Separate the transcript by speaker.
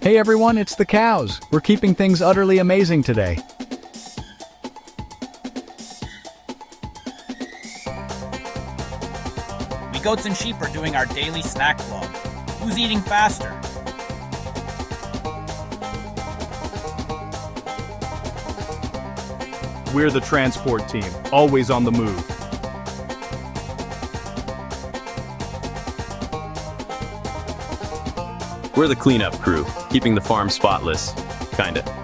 Speaker 1: Hey everyone, it's the cows. We're keeping things utterly amazing today.
Speaker 2: We goats and sheep are doing our daily snack vlog. Who's eating faster?
Speaker 3: We're the transport team, always on the move.
Speaker 4: We're the cleanup crew, keeping the farm spotless. Kinda.